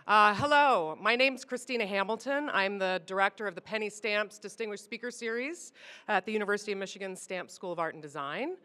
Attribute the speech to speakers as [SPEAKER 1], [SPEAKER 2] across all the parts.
[SPEAKER 1] Hello, my name's Christina Hamilton. I'm the director of the Penny Stamps Distinguished Speaker Series at the University of Michigan Stamp School of Art and Design.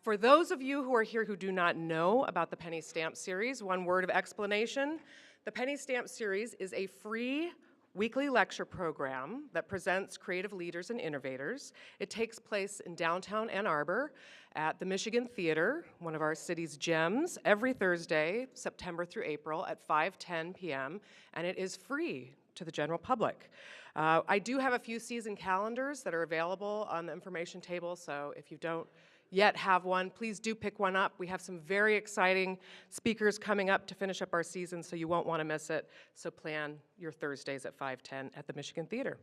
[SPEAKER 1] For those of you who are here who do not know about the Penny Stamp Series, one word of explanation. The Penny Stamp Series is a free weekly lecture program that presents creative leaders and innovators. It takes place in downtown Ann Arbor at the Michigan Theater, one of our city's gems, every Thursday, September through April at 5:10 p.m., and it is free to the general public. I do have a few season calendars that are available on the information table, so if you don't yet have one, please do pick one up. We have some very exciting speakers coming up to finish up our season, so you won't want to miss it. So plan your Thursdays at 5:10 at the Michigan Theater.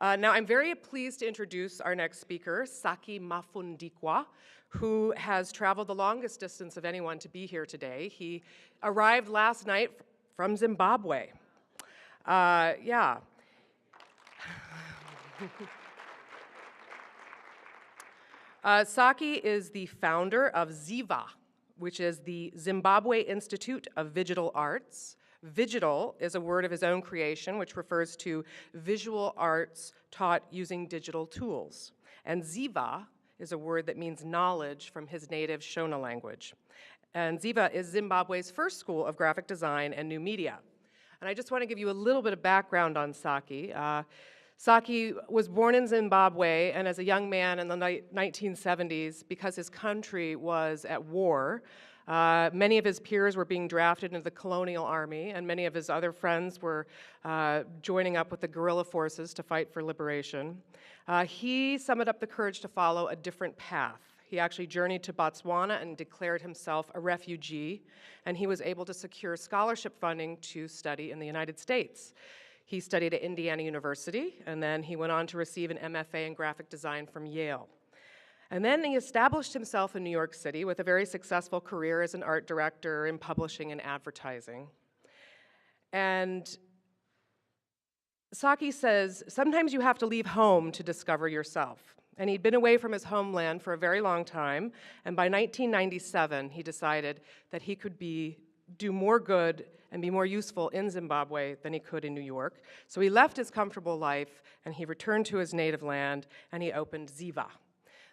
[SPEAKER 1] Now, I'm very pleased to introduce our next speaker, Saki Mafundikwa, who has traveled the longest distance of anyone to be here today. He arrived last night from Zimbabwe. Yeah. Saki is the founder of ZIVA, which is the Zimbabwe Institute of Digital Arts. Digital is a word of his own creation, which refers to visual arts taught using digital tools. And ZIVA is a word that means knowledge from his native Shona language. And ZIVA is Zimbabwe's first school of graphic design and new media. And I just want to give you a little bit of background on Saki. Saki was born in Zimbabwe, and as a young man in the 1970s, because his country was at war, many of his peers were being drafted into the colonial army, and many of his other friends were joining up with the guerrilla forces to fight for liberation. He summoned up the courage to follow a different path. He actually journeyed to Botswana and declared himself a refugee, and he was able to secure scholarship funding to study in the United States. He studied at Indiana University, and then he went on to receive an MFA in graphic design from Yale. And then he established himself in New York City with a very successful career as an art director in publishing and advertising. And Saki says, sometimes you have to leave home to discover yourself. And he'd been away from his homeland for a very long time, and by 1997, he decided that he could do more good and be more useful in Zimbabwe than he could in New York. So he left his comfortable life, and he returned to his native land, and he opened ZIVA.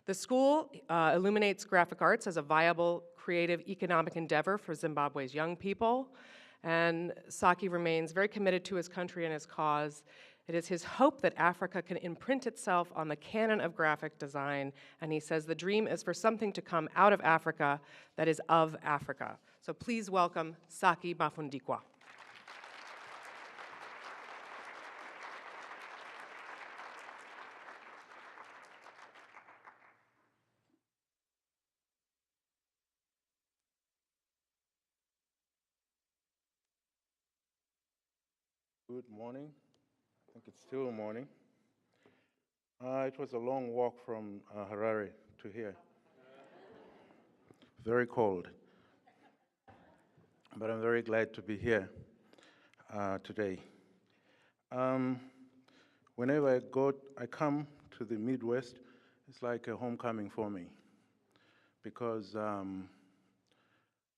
[SPEAKER 1] The school illuminates graphic arts as a viable, creative, economic endeavor for Zimbabwe's young people, and Saki remains very committed to his country and his cause. It is his hope that Africa can imprint itself on the canon of graphic design, and he says the dream is for something to come out of Africa that is of Africa. So please welcome Saki Mafundikwa.
[SPEAKER 2] Good morning. I think it's still morning. It was a long walk from Harare to here. Very cold. But I'm very glad to be here today. Whenever I come to the Midwest, it's like a homecoming for me, because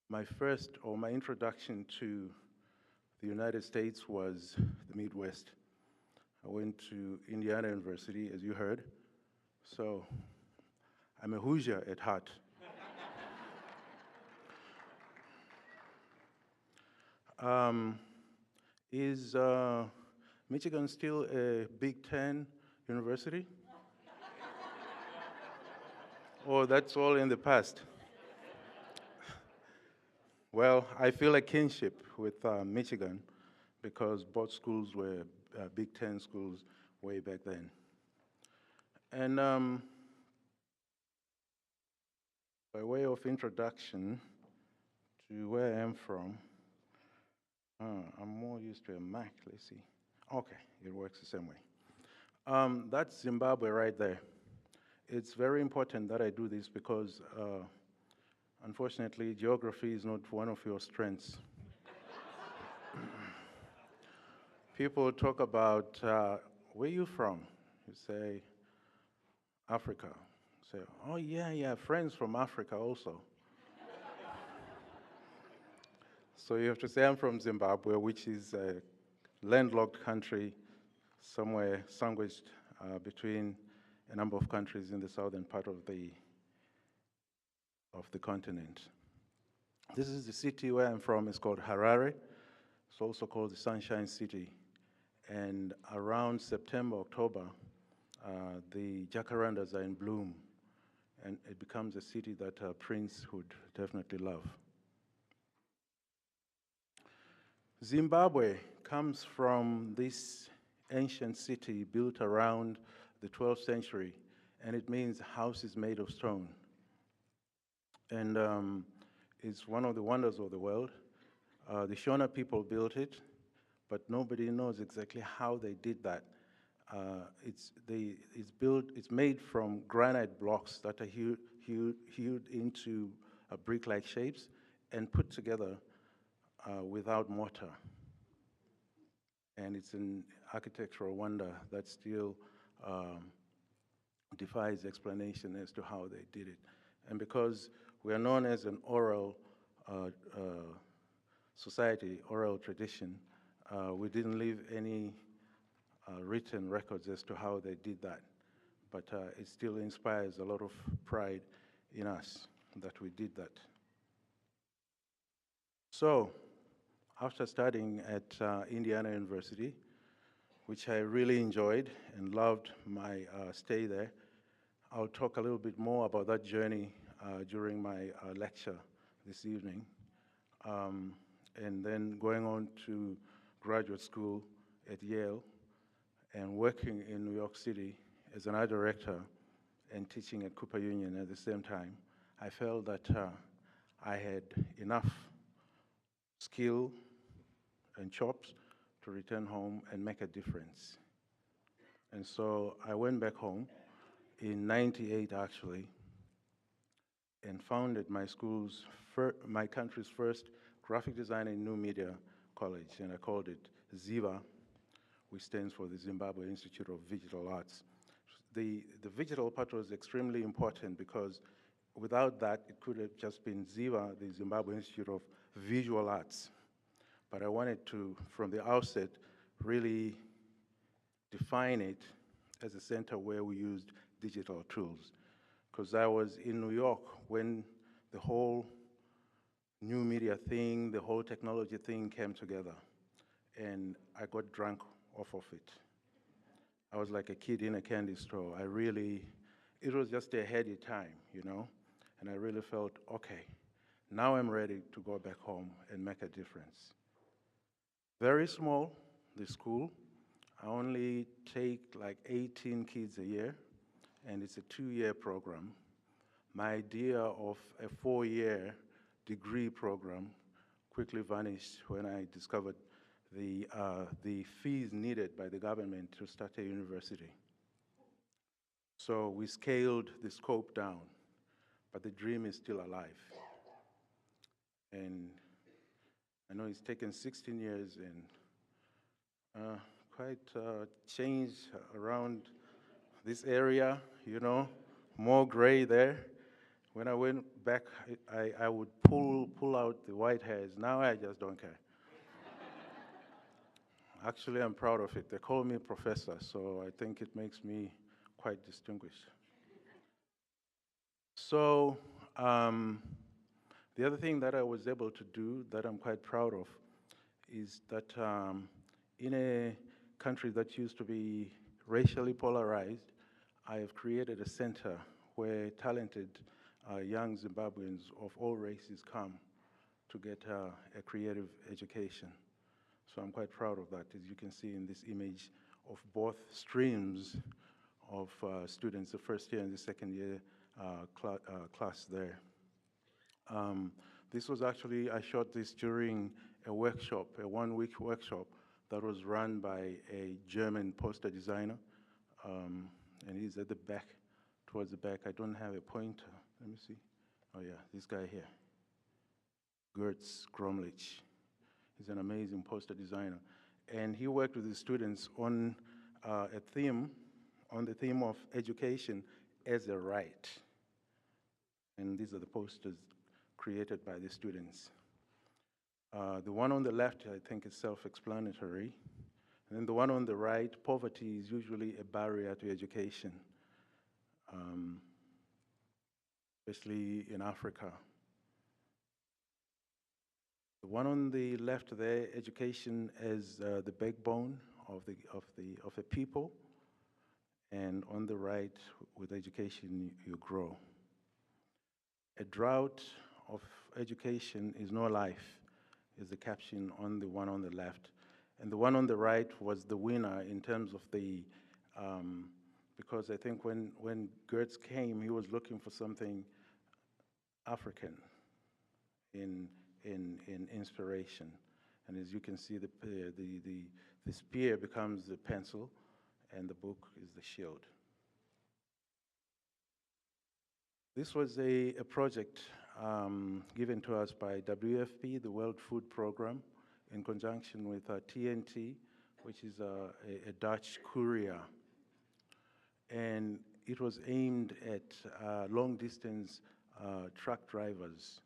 [SPEAKER 2] my introduction to the United States was the Midwest. I went to Indiana University, as you heard, so I'm a Hoosier at heart. Is Michigan still a Big Ten university? Or that's all in the past? Well, I feel a kinship with Michigan because both schools were Big Ten schools way back then. And by way of introduction to where I am from, I'm more used to a Mac, let's see. Okay, it works the same way. That's Zimbabwe right there. It's very important that I do this because unfortunately, geography is not one of your strengths. People talk about, where are you from? You say, Africa. You say, oh yeah, friends from Africa also. So you have to say I'm from Zimbabwe, which is a landlocked country somewhere sandwiched between a number of countries in the southern part of the continent. This is the city where I'm from. It's called Harare. It's also called the Sunshine City. And around September, October, the jacarandas are in bloom, and it becomes a city that Prince would definitely love. Zimbabwe comes from this ancient city built around the 12th century, and it means house is made of stone. And it's one of the wonders of the world. The Shona people built it, but nobody knows exactly how they did that. It's made from granite blocks that are hewed into brick-like shapes and put together without mortar. And it's an architectural wonder that still defies explanation as to how they did it. And because we are known as an oral society, oral tradition, we didn't leave any written records as to how they did that. But it still inspires a lot of pride in us that we did that. So, after studying at Indiana University, which I really enjoyed and loved my stay there, I'll talk a little bit more about that journey during my lecture this evening. And then going on to graduate school at Yale and working in New York City as an art director and teaching at Cooper Union at the same time, I felt that I had enough skill and chops to return home and make a difference. And so I went back home in '98 actually, and founded my country's first graphic design and new media college, and I called it ZIVA, which stands for the Zimbabwe Institute of Visual Arts. The digital part was extremely important because without that, it could have just been ZIVA, the Zimbabwe Institute of Visual Arts. But I wanted to, from the outset, really define it as a center where we used digital tools. Because I was in New York when the whole new media thing, the whole technology thing came together. And I got drunk off of it. I was like a kid in a candy store. It was just a heady time, you know? And I really felt, okay, now I'm ready to go back home and make a difference. Very small, the school. I only take like 18 kids a year, and it's a 2-year program. My idea of a 4-year degree program quickly vanished when I discovered the fees needed by the government to start a university. So we scaled the scope down, but the dream is still alive. And I know it's taken 16 years and quite change around this area, you know, more gray there. When I went back, I would pull out the white hairs. Now I just don't care. Actually, I'm proud of it. They call me professor, so I think it makes me quite distinguished. So the other thing that I was able to do that I'm quite proud of is that in a country that used to be racially polarized, I have created a center where talented young Zimbabweans of all races come to get a creative education. So I'm quite proud of that, as you can see in this image of both streams of students, the first year and the second year class there. This was actually, I shot this during a workshop, a 1-week workshop that was run by a German poster designer. And he's at the back, towards the back. I don't have a pointer. Let me see. Oh yeah, this guy here. Gertz Gromlich. He's an amazing poster designer. And he worked with the students on the theme of education as a right. And these are the posters created by the students. The one on the left, I think, is self-explanatory. And then the one on the right, poverty is usually a barrier to education, especially in Africa. The one on the left there, education is the backbone of the people, and on the right, with education, you grow. A drought of education is no life, is the caption on the one on the left. And the one on the right was the winner in terms of the, because I think when Goetz came, he was looking for something African in inspiration. And as you can see, the spear becomes the pencil, and the book is the shield. This was a project given to us by WFP, the World Food Program, in conjunction with TNT, which is a Dutch courier. And it was aimed at long-distance truck drivers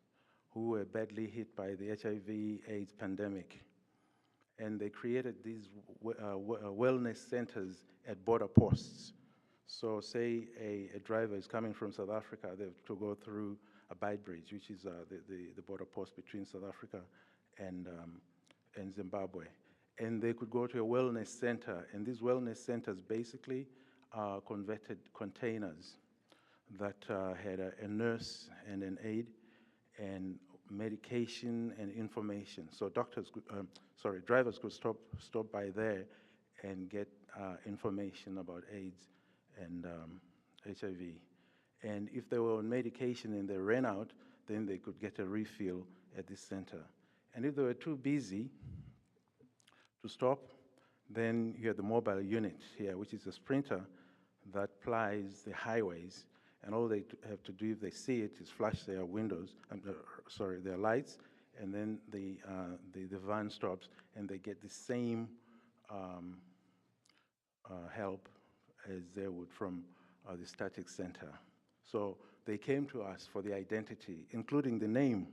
[SPEAKER 2] who were badly hit by the HIV/AIDS pandemic. And they created these wellness centers at border posts. So say a driver is coming from South Africa, they have to go through a Beit Bridge, which is the border post between South Africa and Zimbabwe. And they could go to a wellness center, and these wellness centers basically are converted containers that had a nurse and an aide and medication and information. So drivers could stop by there and get information about AIDS and HIV. And if they were on medication and they ran out, then they could get a refill at this center. And if they were too busy to stop, then you have the mobile unit here, which is a sprinter that plies the highways. And all they have to do if they see it is flash their windows, their lights, and then the van stops, and they get the same help as they would from the static center. So they came to us for the identity, including the name.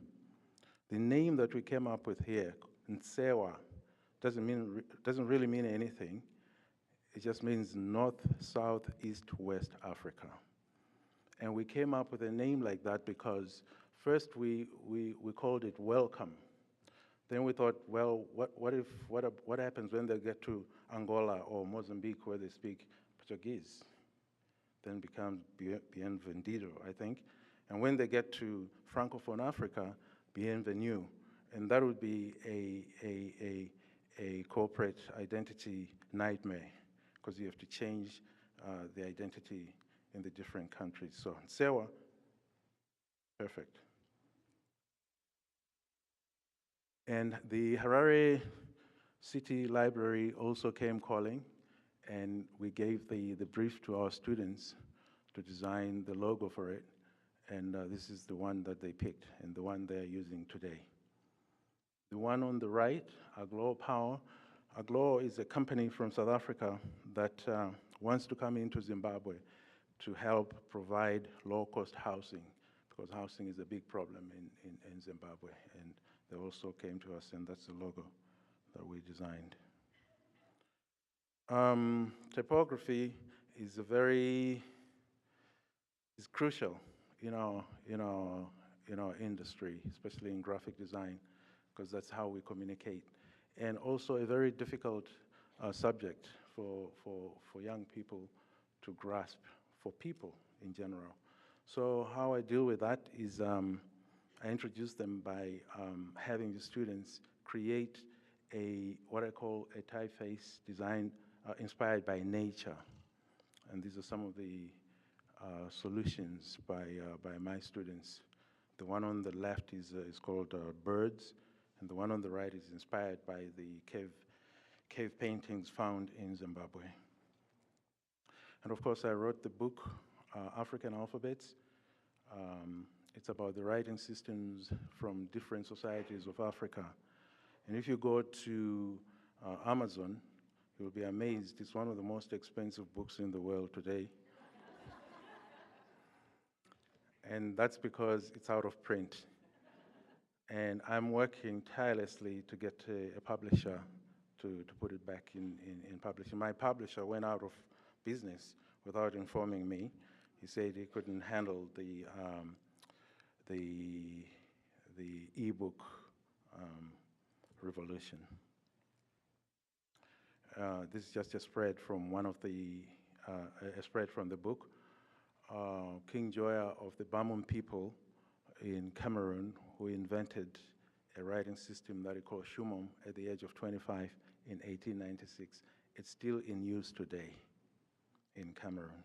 [SPEAKER 2] The name that we came up with here, Nsewa, doesn't really mean anything. It just means North, South, East, West Africa. And we came up with a name like that because first we called it Welcome. Then we thought, well, what happens when they get to Angola or Mozambique where they speak Portuguese? Then it becomes Bienvenido, I think. And when they get to Francophone Africa, Bienvenue. And that would be a corporate identity nightmare because you have to change the identity in the different countries. So Nsewa, perfect. And the Harare City Library also came calling, and we gave the brief to our students to design the logo for it. And this is the one that they picked and the one they're using today. The one on the right, Aglo Power. Aglo is a company from South Africa that wants to come into Zimbabwe to help provide low-cost housing, because housing is a big problem in Zimbabwe. And they also came to us, and that's the logo that we designed. Typography is is crucial in our industry, especially in graphic design, because that's how we communicate. And also a very difficult subject for young people to grasp, for people in general. So how I deal with that is I introduce them by having the students create what I call a typeface design inspired by nature. And these are some of the solutions by my students. The one on the left is called Birds, and the one on the right is inspired by the cave paintings found in Zimbabwe. And of course, I wrote the book, African Alphabets. It's about the writing systems from different societies of Africa. And if you go to Amazon, you'll be amazed. It's one of the most expensive books in the world today. And that's because it's out of print. And I'm working tirelessly to get a publisher to put it back in publishing. My publisher went out of business without informing me. He said he couldn't handle the ebook revolution. This is just a spread from one of the a spread from the book. King Joya of the Bamum people in Cameroon, who invented a writing system that he called Shumom at the age of 25 in 1896. It's still in use today in Cameroon.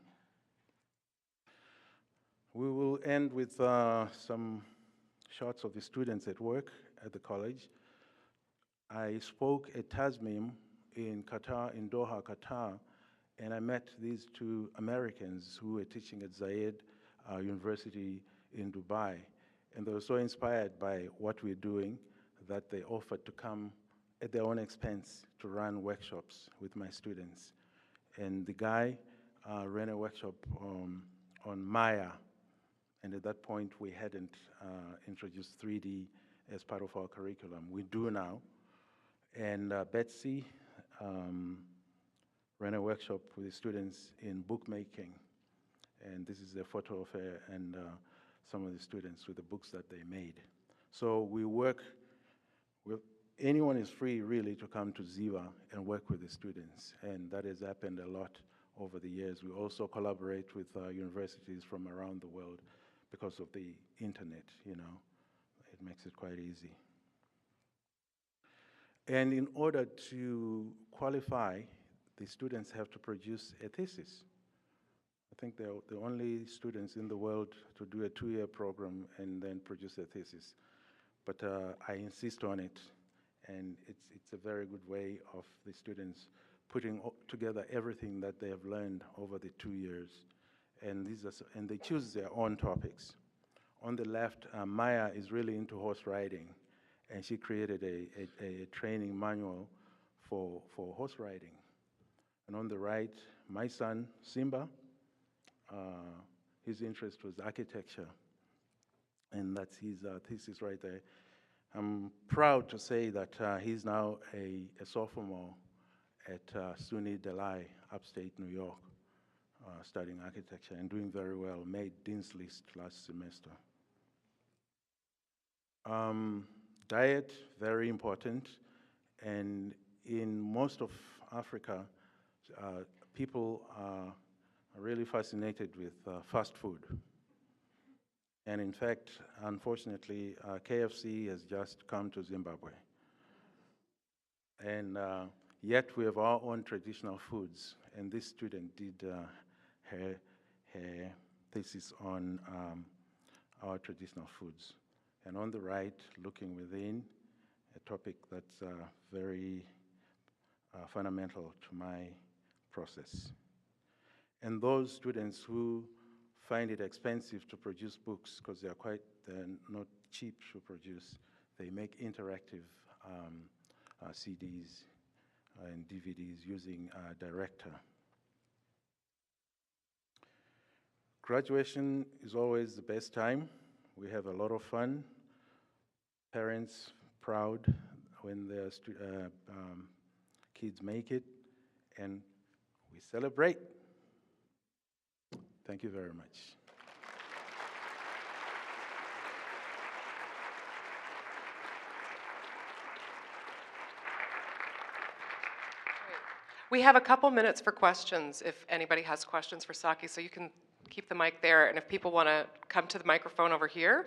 [SPEAKER 2] We will end with some shots of the students at work at the college. I spoke at Tasmim in Qatar, in Doha, Qatar, and I met these two Americans who were teaching at Zayed University in Dubai. And they were so inspired by what we're doing that they offered to come at their own expense to run workshops with my students. And the guy ran a workshop on Maya. And at that point, we hadn't introduced 3D as part of our curriculum. We do now. And Betsy ran a workshop with the students in bookmaking. And this is a photo of her and some of the students with the books that they made. So we work with, anyone is free really to come to Ziva and work with the students. And that has happened a lot over the years. We also collaborate with universities from around the world because of the internet, you know. It makes it quite easy. And in order to qualify, the students have to produce a thesis. I think they're the only students in the world to do a 2-year program and then produce a thesis. But I insist on it, and it's a very good way of the students putting together everything that they have learned over the 2 years. And they choose their own topics. On the left, Maya is really into horse riding, and she created a training manual for horse riding. And on the right, my son, Simba, his interest was architecture, and that's his thesis right there. I'm proud to say that he's now a sophomore at SUNY Delhi, upstate New York, studying architecture and doing very well, made Dean's List last semester. Diet, very important, and in most of Africa, people are really fascinated with fast food. And in fact, unfortunately, KFC has just come to Zimbabwe. And yet we have our own traditional foods. And this student did her thesis on our traditional foods. And on the right, looking within, a topic that's very fundamental to my process. And those students who find it expensive to produce books because they're not cheap to produce, they make interactive CDs and DVDs using Director. Graduation is always the best time. We have a lot of fun. Parents proud when their kids make it, and we celebrate. Thank you very much.
[SPEAKER 1] We have a couple minutes for questions if anybody has questions for Saki, so you can keep the mic there. And if people want to come to the microphone over here,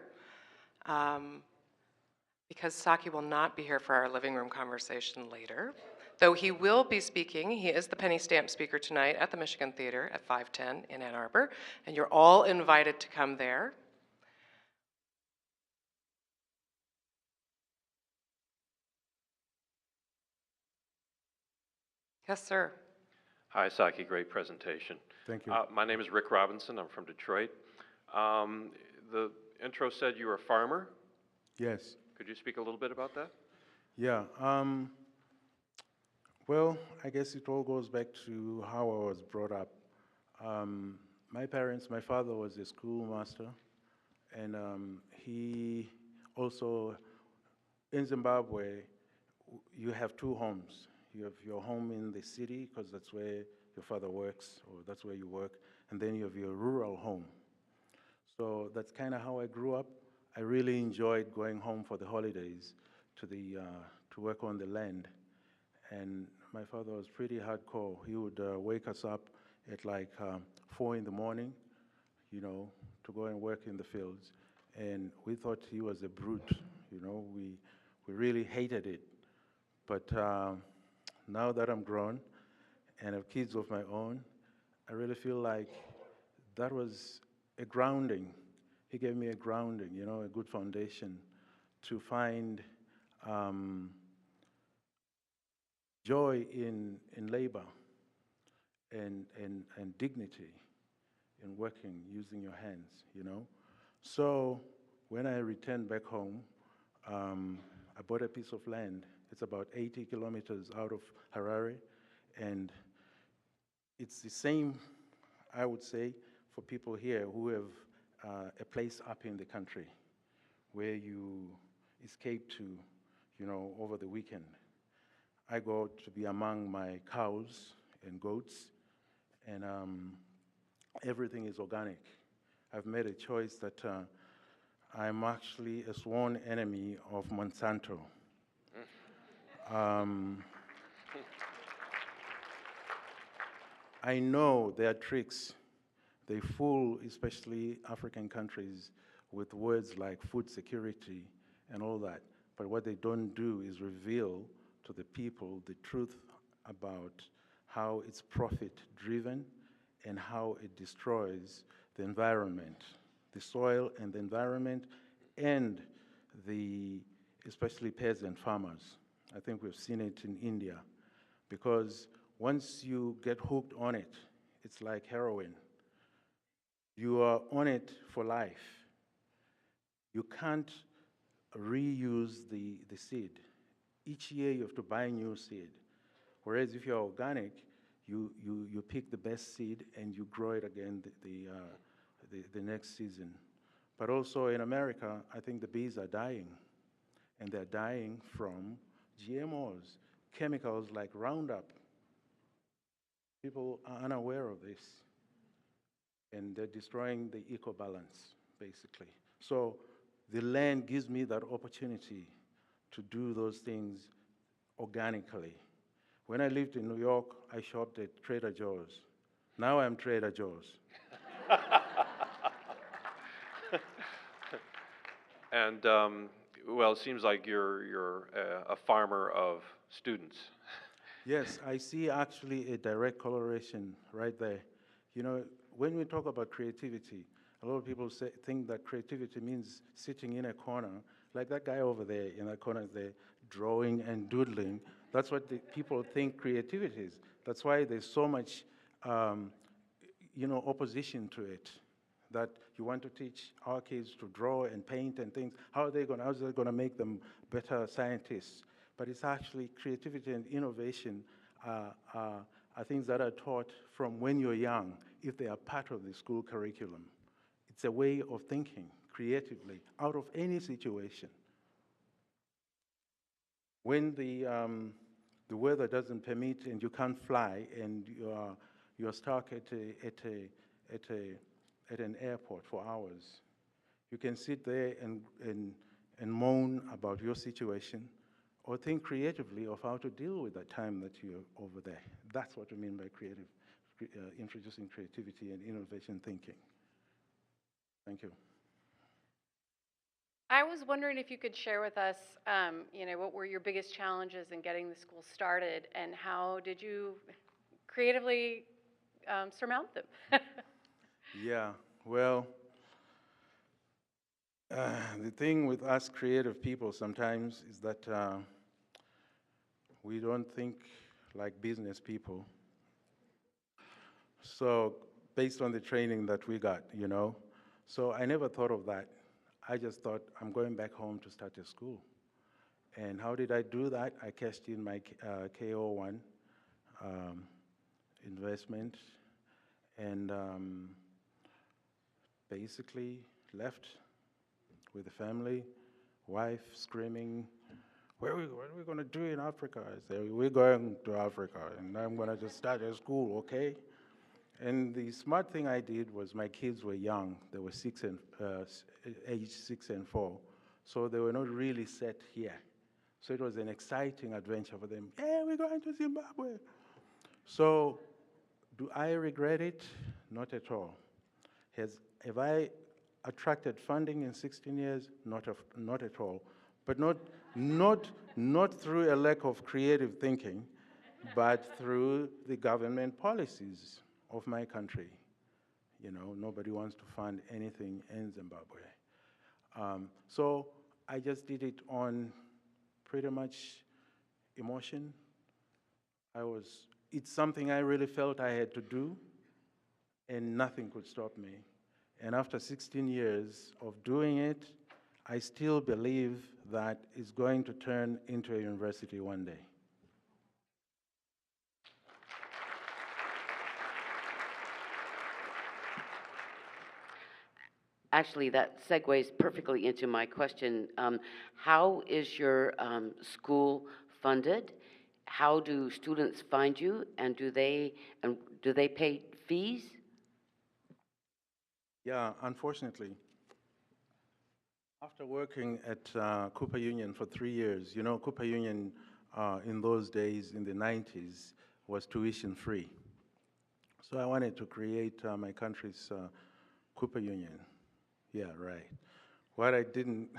[SPEAKER 1] because Saki will not be here for our living room conversation later, though he will be speaking. He is the penny stamp speaker tonight at the Michigan Theater at 510 in Ann Arbor, and you're all invited to come there. Yes, sir.
[SPEAKER 3] Hi, Saki. Great presentation.
[SPEAKER 2] Thank you.
[SPEAKER 3] My name is Rick Robinson. I'm from Detroit. The intro said you were a farmer.
[SPEAKER 2] Yes.
[SPEAKER 3] Could you speak a little bit about that?
[SPEAKER 2] Yeah. Well, I guess it all goes back to how I was brought up. My father was a schoolmaster, and he also in Zimbabwe, you have two homes. You have your home in the city, because that's where your father works, or that's where you work, and then you have your rural home. So that's kind of how I grew up. I really enjoyed going home for the holidays to work on the land. And my father was pretty hardcore. He would wake us up at like 4 in the morning, to go and work in the fields. And we thought he was a brute, we really hated it. But now that I'm grown and have kids of my own, I really feel like that was a grounding. He gave me a grounding, a good foundation to find joy in labor and dignity in working, using your hands. So when I returned back home, I bought a piece of land. It's about 80 kilometers out of Harare, and it's the same, I would say, for people here who have a place up in the country where you escape to, over the weekend. I go to be among my cows and goats, and everything is organic. I've made a choice that I'm actually a sworn enemy of Monsanto. I know their tricks. They fool, especially African countries, with words like food security and all that. But what they don't do is reveal to the people the truth about how it's profit-driven and how it destroys the environment, the soil and the environment, and especially peasant farmers. I think we've seen it in India, because once you get hooked on it, it's like heroin. You are on it for life. You can't reuse the seed. Each year you have to buy new seed. Whereas if you're organic, you pick the best seed and you grow it again the next season. But also in America, I think the bees are dying. And they're dying from GMOs, chemicals like Roundup. People are unaware of this. And they're destroying the eco-balance, basically. So the land gives me that opportunity to do those things organically. When I lived in New York, I shopped at Trader Joe's. Now I'm Trader Joe's.
[SPEAKER 3] And, well, it seems like you're a farmer of students.
[SPEAKER 2] Yes, I see actually a direct correlation right there. When we talk about creativity, a lot of people think that creativity means sitting in a corner, like that guy over there in that corner there, drawing and doodling. That's what people think creativity is. That's why there's so much, opposition to it. That you want to teach our kids to draw and paint and things. How's they going to make them better scientists? But it's actually creativity and innovation are things that are taught from when you're young, if they are part of the school curriculum. It's a way of thinking creatively out of any situation. When the weather doesn't permit and you can't fly and you're stuck at an airport for hours, you can sit there and moan about your situation, or think creatively of how to deal with that time that you're over there. That's what we mean by introducing creativity and innovation thinking. Thank you.
[SPEAKER 4] I was wondering if you could share with us, what were your biggest challenges in getting the school started, and how did you creatively surmount them?
[SPEAKER 2] Yeah, well, the thing with us creative people sometimes is that we don't think like business people. So based on the training that we got, So I never thought of that. I just thought, I'm going back home to start a school. And how did I do that? I cashed in my KO1 investment and basically left with the family, wife screaming, what are we going to do in Africa? I said, we're going to Africa, and I'm going to just start a school, okay? And the smart thing I did was my kids were young. They were age 6 and 4. So they were not really set here. So it was an exciting adventure for them. Yeah, we're going to Zimbabwe. So do I regret it? Not at all. Have I attracted funding in 16 years? Not at all. But not through a lack of creative thinking, but through the government policies of my country. You know, nobody wants to fund anything in Zimbabwe. So I just did it on pretty much emotion. It's something I really felt I had to do, and nothing could stop me. And after 16 years of doing it, I still believe that it's going to turn into a university one day.
[SPEAKER 5] Actually, that segues perfectly into my question. How is your school funded? How do students find you, and do they pay fees?
[SPEAKER 2] Yeah, unfortunately, after working at Cooper Union for 3 years, you know, Cooper Union in those days, in the 90s, was tuition free. So I wanted to create my country's Cooper Union. Yeah, right. What I didn't,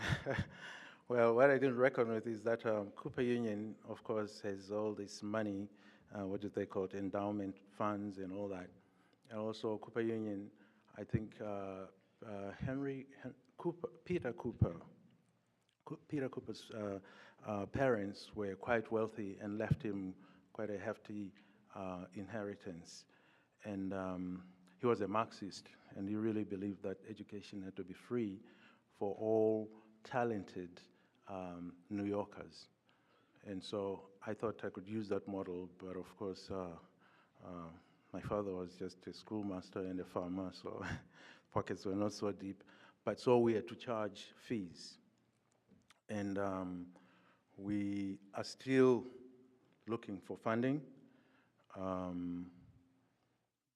[SPEAKER 2] what I didn't reckon with is that Cooper Union, of course, has all this money, what do they call it, endowment funds and all that. And also Cooper Union, I think Peter Cooper's parents were quite wealthy and left him quite a hefty inheritance. And he was a Marxist, and he really believed that education had to be free for all talented New Yorkers. And so I thought I could use that model, but of course, my father was just a schoolmaster and a farmer, so pockets were not so deep. But so we had to charge fees. And we are still looking for funding,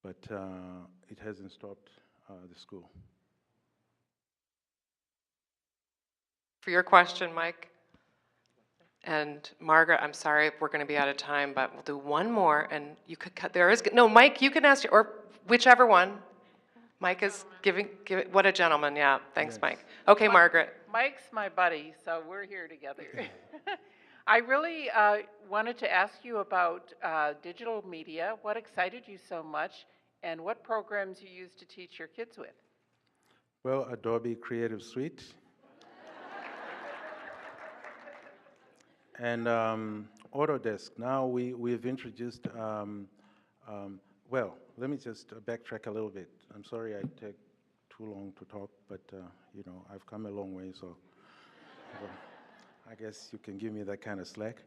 [SPEAKER 2] but it hasn't stopped the school.
[SPEAKER 1] For your question, Mike. And Margaret, I'm sorry, we're going to be out of time, but we'll do one more, and you could cut. No, Mike, you can ask, or whichever one. Mike is giving, what a gentleman, yeah. Thanks,
[SPEAKER 2] Yes.
[SPEAKER 1] Mike. Okay, Margaret.
[SPEAKER 6] Mike's my buddy, so we're here together. I really wanted to ask you about digital media. What excited you so much, and what programs you use to teach your kids with?
[SPEAKER 2] Well, Adobe Creative Suite. And Autodesk. Now we've introduced, well, let me just backtrack a little bit. I'm sorry I take too long to talk, but you know, I've come a long way, so I guess you can give me that kind of slack.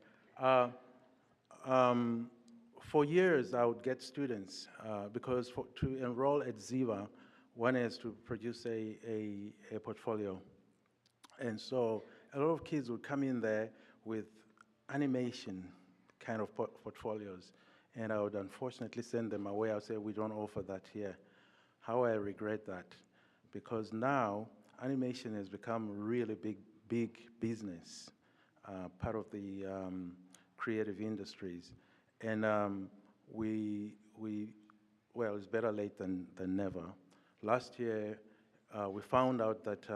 [SPEAKER 2] For years, I would get students, because to enroll at Ziva, one has to produce a portfolio. And so a lot of kids would come in there with animation kind of portfolios, and I would unfortunately send them away. I would say, we don't offer that here. How I regret that, because now animation has become a really big business, part of the creative industries. And well, it's better late than never. Last year, we found out that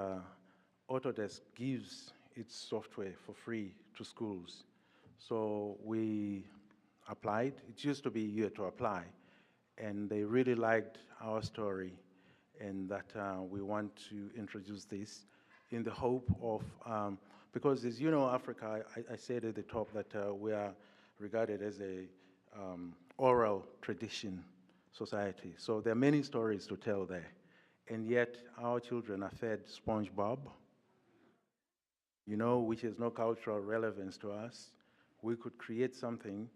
[SPEAKER 2] Autodesk gives its software for free to schools. So we applied. It used to be you had to apply. And they really liked our story, and that we want to introduce this in the hope of, because as you know, Africa, I said at the top that we are regarded as a oral tradition society. So there are many stories to tell there. And yet our children are fed SpongeBob, you know, which has no cultural relevance to us. We could create something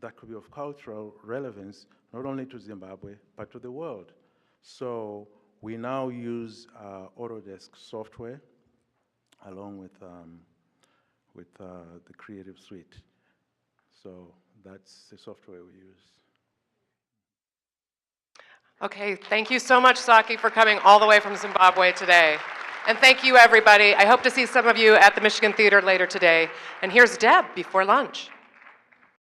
[SPEAKER 2] that could be of cultural relevance, not only to Zimbabwe, but to the world. So we now use Autodesk software, along with with the Creative Suite. So that's the software we use.
[SPEAKER 1] Okay, thank you so much, Saki, for coming all the way from Zimbabwe today. And thank you, everybody. I hope to see some of you at the Michigan Theater later today. And here's Deb before lunch.